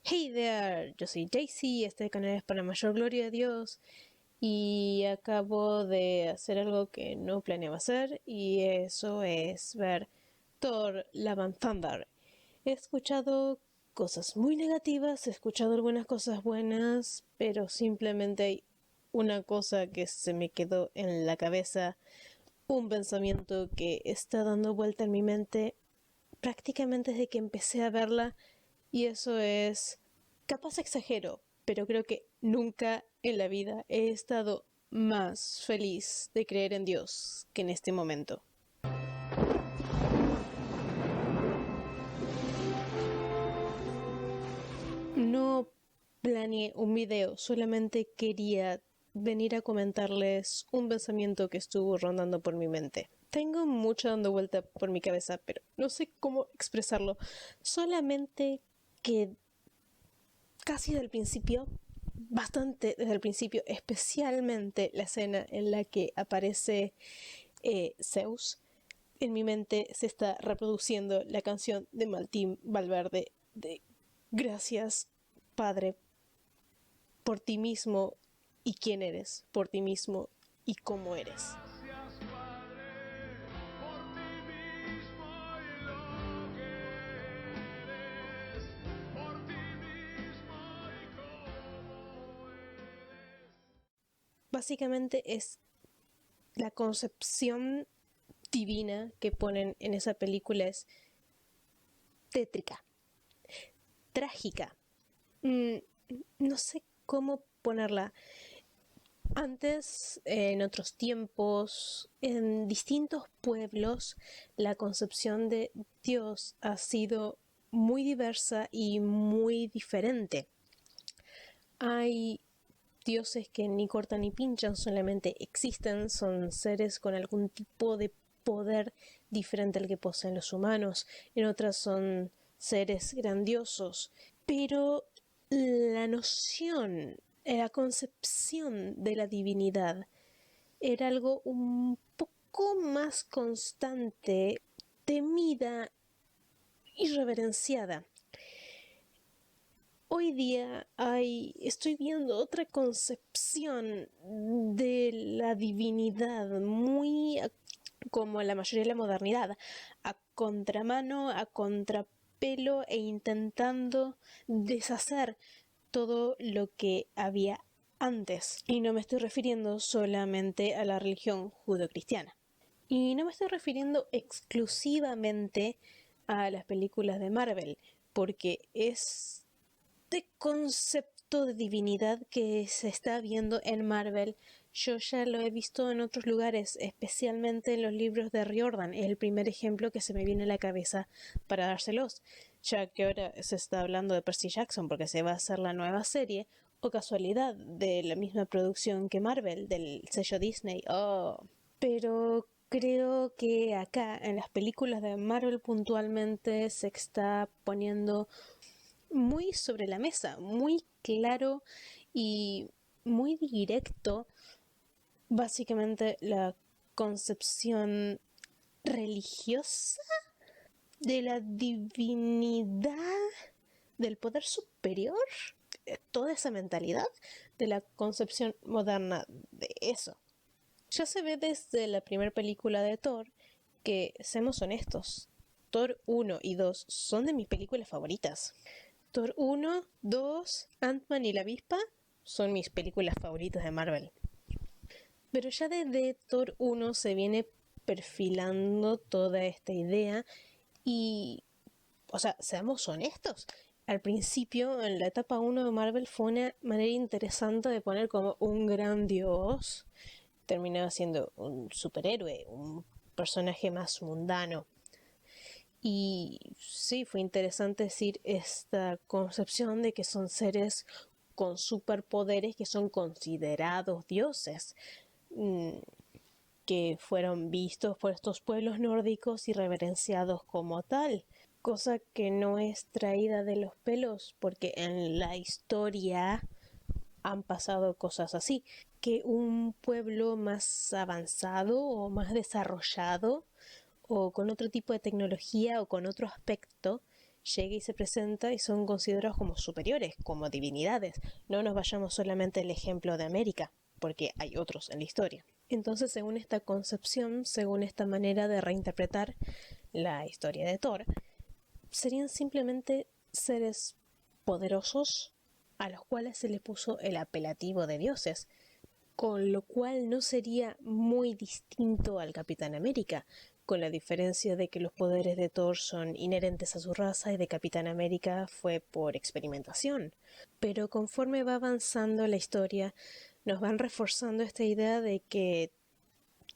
Hey there, yo soy Jaycee, este canal es para la mayor gloria de Dios y acabo de hacer algo que no planeaba hacer y eso es ver Thor Love and Thunder. He escuchado cosas muy negativas, he escuchado algunas cosas buenas, pero simplemente hay una cosa que se me quedó en la cabeza, un pensamiento que está dando vuelta en mi mente prácticamente desde que empecé a verla, y eso es, capaz exagero, pero creo que nunca en la vida he estado más feliz de creer en Dios que en este momento. No planeé un video, solamente quería venir a comentarles un pensamiento que estuvo rondando por mi mente. Tengo mucho dando vuelta por mi cabeza, pero no sé cómo expresarlo. Solamente que casi desde el principio, bastante desde el principio, especialmente la escena en la que aparece Zeus, en mi mente se está reproduciendo la canción de Martín Valverde de Gracias, Padre, por ti mismo y quién eres, por ti mismo y cómo eres. Gracias, Padre, por ti mismo y lo que eres, por ti mismo y cómo eres. Básicamente es la concepción divina que ponen en esa película, es tétrica, trágica. No sé cómo ponerla. Antes, en otros tiempos, en distintos pueblos, la concepción de Dios ha sido muy diversa y muy diferente. Hay dioses que ni cortan ni pinchan, solamente existen, son seres con algún tipo de poder diferente al que poseen los humanos. En otras son seres grandiosos, pero la noción, la concepción de la divinidad era algo un poco más constante, temida y reverenciada. Hoy día estoy viendo otra concepción de la divinidad, muy como la mayoría de la modernidad, a contramano, a contrapelo e intentando deshacer todo lo que había antes. Y no me estoy refiriendo solamente a la religión judeocristiana. Y no me estoy refiriendo exclusivamente a las películas de Marvel, porque este concepto de divinidad que se está viendo en Marvel, yo ya lo he visto en otros lugares, especialmente en los libros de Riordan. Es el primer ejemplo que se me viene a la cabeza para dárselos, ya que ahora se está hablando de Percy Jackson porque se va a hacer la nueva serie, o casualidad, de la misma producción que Marvel, del sello Disney. Oh, pero creo que acá en las películas de Marvel puntualmente se está poniendo muy sobre la mesa, muy claro y muy directo, básicamente la concepción religiosa de la divinidad, del poder superior, toda esa mentalidad de la concepción moderna de eso. Ya se ve desde la primera película de Thor que, seamos honestos, Thor 1 y 2 son de mis películas favoritas. Thor 1, 2, Ant-Man y la avispa son mis películas favoritas de Marvel. Pero ya desde Thor 1 se viene perfilando toda esta idea y, o sea, seamos honestos, al principio, en la etapa 1 de Marvel, fue una manera interesante de poner como un gran dios, terminaba siendo un superhéroe, un personaje más mundano. Y sí, fue interesante decir esta concepción de que son seres con superpoderes que son considerados dioses, que fueron vistos por estos pueblos nórdicos y reverenciados como tal, cosa que no es traída de los pelos, porque en la historia han pasado cosas así, que un pueblo más avanzado o más desarrollado o con otro tipo de tecnología o con otro aspecto llega y se presenta y son considerados como superiores, como divinidades. No nos vayamos solamente al ejemplo de América, porque hay otros en la historia. Entonces, según esta concepción, según esta manera de reinterpretar la historia de Thor, serían simplemente seres poderosos a los cuales se les puso el apelativo de dioses, con lo cual no sería muy distinto al Capitán América, con la diferencia de que los poderes de Thor son inherentes a su raza y de Capitán América fue por experimentación. Pero conforme va avanzando la historia, nos van reforzando esta idea de que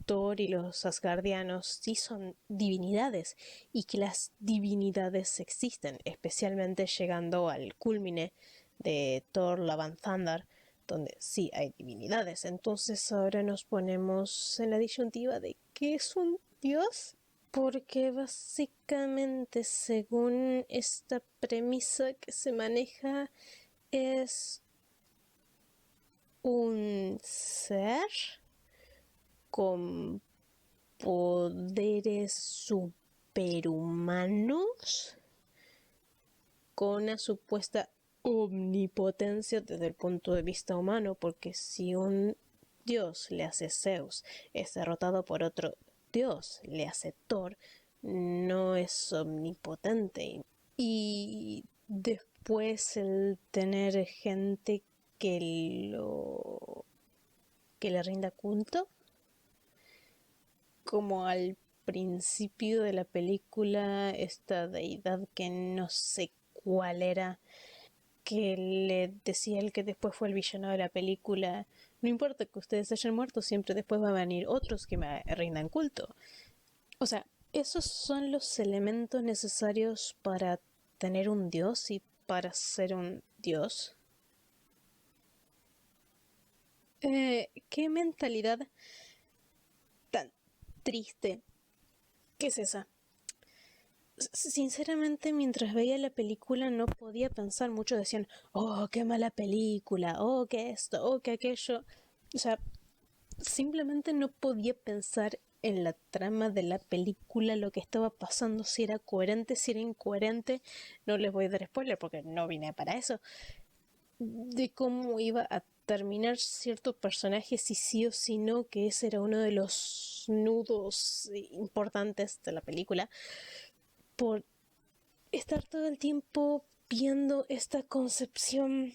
Thor y los asgardianos sí son divinidades y que las divinidades existen, especialmente llegando al culmine de Thor Love and Thunder, donde sí hay divinidades. Entonces ahora nos ponemos en la disyuntiva de ¿qué es un dios? Porque básicamente, según esta premisa que se maneja, es un ser con poderes superhumanos, con una supuesta omnipotencia desde el punto de vista humano, porque si un dios le hace Zeus, es derrotado por otro dios, le hace Thor, no es omnipotente. Y después el tener gente que le rinda culto, como al principio de la película, esta deidad que no sé cuál era, que le decía el que después fue el villano de la película: no importa que ustedes hayan muerto, siempre después va a venir otros que me rindan culto. O sea, esos son los elementos necesarios para tener un dios y para ser un dios. ¿Qué mentalidad tan triste que es esa? Sinceramente, mientras veía la película no podía pensar mucho. Decían: oh, qué mala película, oh, qué esto, oh, qué aquello. O sea, simplemente no podía pensar en la trama de la película, lo que estaba pasando, si era coherente, si era incoherente. No les voy a dar spoiler porque no vine para eso. De cómo iba a terminar cierto personaje, si sí o si no, que ese era uno de los nudos importantes de la película, por estar todo el tiempo viendo esta concepción.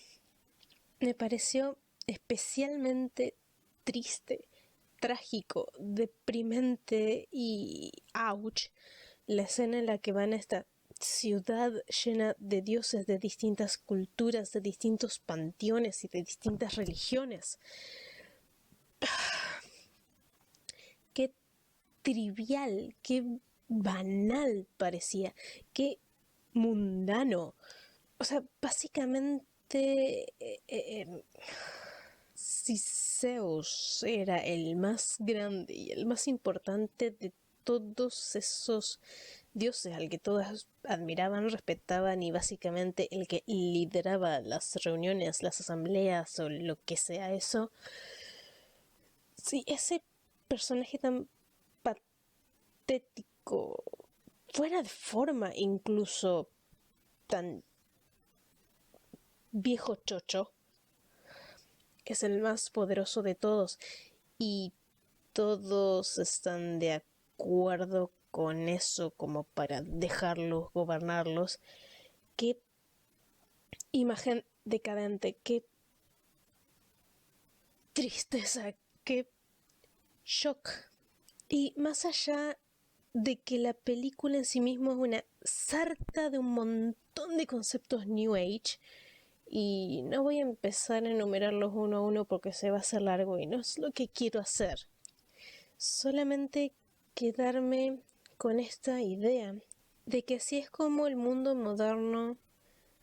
Me pareció especialmente triste, trágico, deprimente y ouch la escena en la que van a esta ciudad llena de dioses de distintas culturas, de distintos panteones y de distintas religiones. Qué trivial, qué banal parecía, qué mundano. O sea, básicamente, si Zeus era el más grande y el más importante de todos esos dioses al que todos admiraban, respetaban, y básicamente el que lideraba las reuniones, las asambleas o lo que sea eso, si ese personaje tan patético, fuera de forma, incluso tan viejo chocho, es el más poderoso de todos y todos están de acuerdo con eso como para dejarlos gobernarlos, qué imagen decadente, qué tristeza, qué shock. Y más allá de que la película en sí misma es una sarta de un montón de conceptos New Age, y no voy a empezar a enumerarlos uno a uno porque se va a hacer largo y no es lo que quiero hacer. Solamente quedarme con esta idea de que así es como el mundo moderno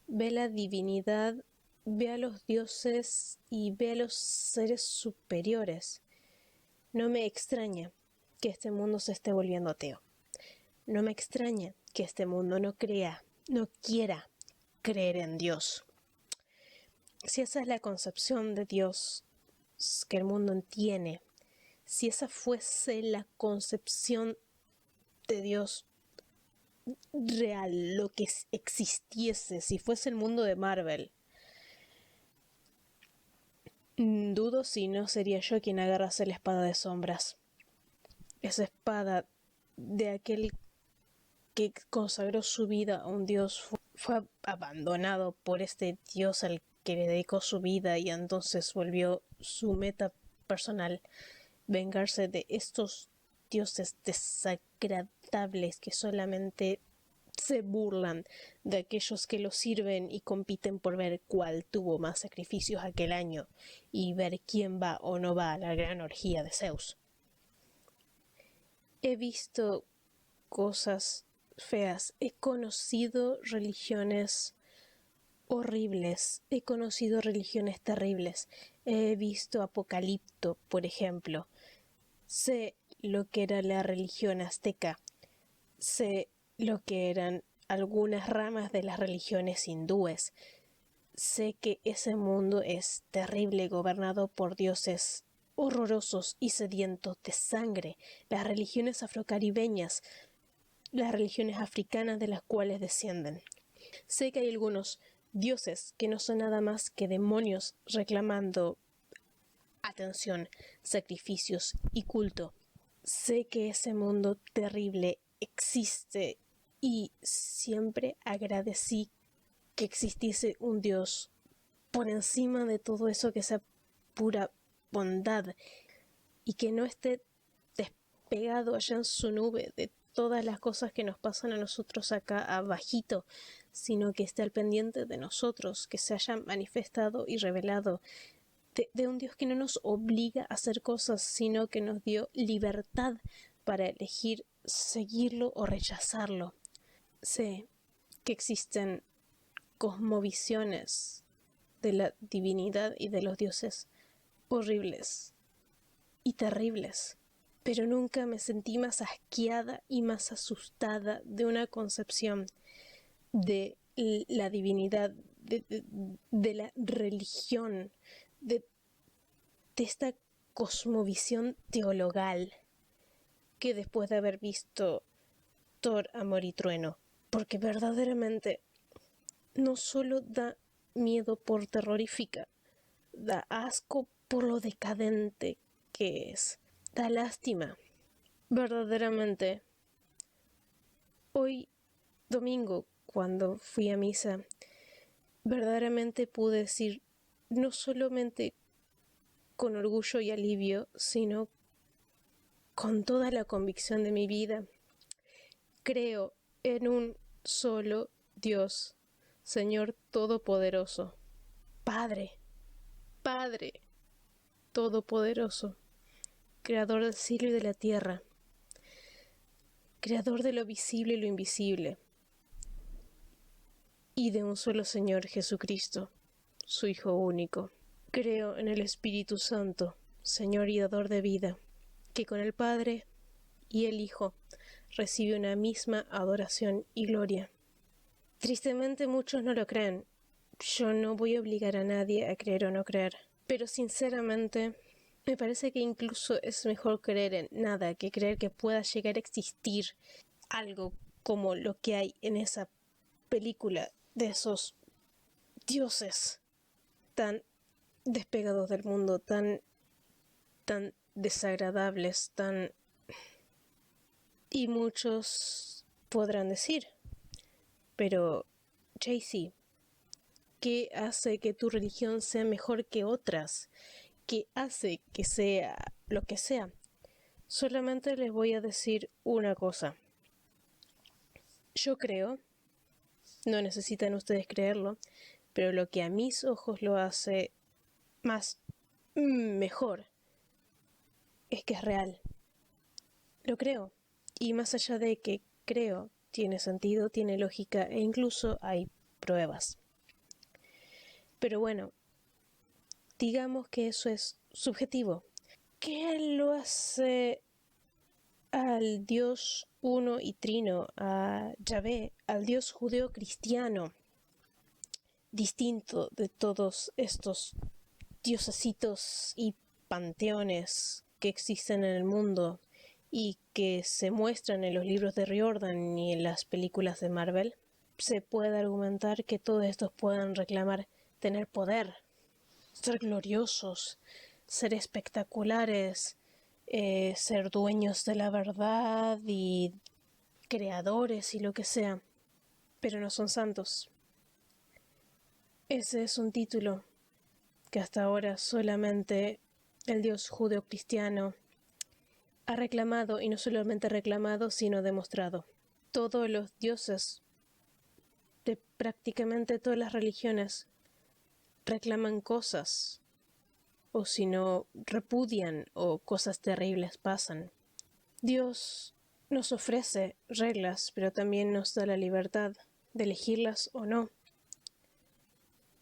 ve la divinidad, ve a los dioses y ve a los seres superiores. No me extraña que este mundo se esté volviendo ateo. No me extraña que este mundo no crea, no quiera creer en Dios. Si esa es la concepción de Dios que el mundo tiene, si esa fuese la concepción de Dios real, lo que existiese, si fuese el mundo de Marvel, dudo si no sería yo quien agarrase la espada de sombras. Esa espada de aquel que consagró su vida a un dios, fue abandonado por este dios al que le dedicó su vida, y entonces volvió su meta personal vengarse de estos dioses desagradables que solamente se burlan de aquellos que los sirven y compiten por ver cuál tuvo más sacrificios aquel año y ver quién va o no va a la gran orgía de Zeus. He visto cosas feas, he conocido religiones horribles, he conocido religiones terribles, he visto Apocalipto, por ejemplo, sé lo que era la religión azteca, sé lo que eran algunas ramas de las religiones hindúes, sé que ese mundo es terrible, gobernado por dioses horrorosos y sedientos de sangre. Las religiones afrocaribeñas, las religiones africanas de las cuales descienden. Sé que hay algunos dioses que no son nada más que demonios reclamando atención, sacrificios y culto. Sé que ese mundo terrible existe y siempre agradecí que existiese un Dios por encima de todo eso, que sea pura bondad y que no esté despegado allá en su nube de todas las cosas que nos pasan a nosotros acá abajito, sino que esté al pendiente de nosotros, que se haya manifestado y revelado, de un Dios que no nos obliga a hacer cosas, sino que nos dio libertad para elegir seguirlo o rechazarlo. Sé que existen cosmovisiones de la divinidad y de los dioses horribles y terribles, pero nunca me sentí más asqueada y más asustada de una concepción de la divinidad, de la religión, de esta cosmovisión teologal, que después de haber visto Thor, Amor y Trueno, porque verdaderamente no solo da miedo por terrorífica, da asco por lo decadente que es, da lástima. Verdaderamente, hoy domingo, cuando fui a misa, verdaderamente pude decir, no solamente con orgullo y alivio, sino con toda la convicción de mi vida, creo en un solo Dios, Señor Todopoderoso, Padre Todopoderoso, Creador del cielo y de la tierra, Creador de lo visible y lo invisible, y de un solo Señor Jesucristo, su Hijo único. Creo en el Espíritu Santo, Señor y dador de vida, que con el Padre y el Hijo recibe una misma adoración y gloria. Tristemente muchos no lo creen. Yo no voy a obligar a nadie a creer o no creer, pero sinceramente me parece que incluso es mejor creer en nada que creer que pueda llegar a existir algo como lo que hay en esa película de esos dioses tan despegados del mundo, tan desagradables, Y muchos podrán decir, pero Jaycee, ¿qué hace que tu religión sea mejor que otras? ¿Qué hace que sea lo que sea? Solamente les voy a decir una cosa. Yo creo, no necesitan ustedes creerlo, pero lo que a mis ojos lo hace más mejor es que es real. Lo creo. Y más allá de que creo, tiene sentido, tiene lógica e incluso hay pruebas. Pero bueno, digamos que eso es subjetivo. ¿Qué lo hace al Dios uno y trino, a Yahvé, al Dios judeo cristiano, distinto de todos estos diosesitos y panteones que existen en el mundo y que se muestran en los libros de Riordan y en las películas de Marvel, se puede argumentar que todos estos puedan reclamar tener poder, ser gloriosos, ser espectaculares, ser dueños de la verdad y creadores y lo que sea, pero no son santos. Ese es un título que hasta ahora solamente el Dios judeocristiano ha reclamado, y no solamente reclamado, sino demostrado. Todos los dioses de prácticamente todas las religiones reclaman cosas, o si no, repudian o cosas terribles pasan. Dios nos ofrece reglas, pero también nos da la libertad de elegirlas o no.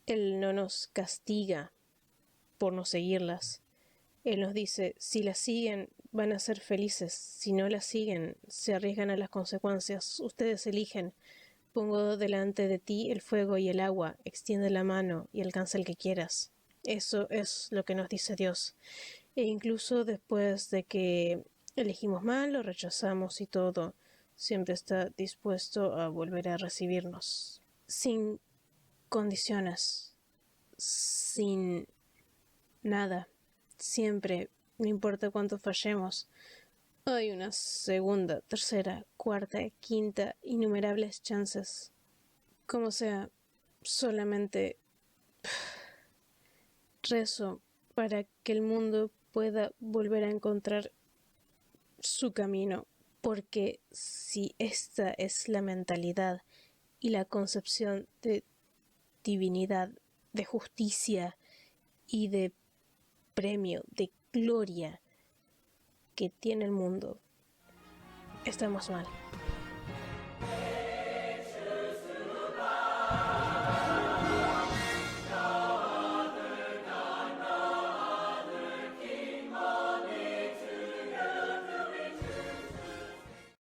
Él no nos castiga por no seguirlas. Él nos dice, si las siguen, van a ser felices. Si no las siguen, se arriesgan a las consecuencias. Ustedes eligen. Pongo delante de ti el fuego y el agua. Extiende la mano y alcanza el que quieras. Eso es lo que nos dice Dios. E incluso después de que elegimos mal, lo rechazamos y todo, siempre está dispuesto a volver a recibirnos. Sin condiciones. Sin nada. Siempre, no importa cuánto fallemos, hay una segunda, tercera, cuarta, quinta, innumerables chances. Como sea, solamente rezo para que el mundo pueda volver a encontrar su camino, porque si esta es la mentalidad y la concepción de divinidad, de justicia y de premio, de gloria que tiene el mundo, estamos mal.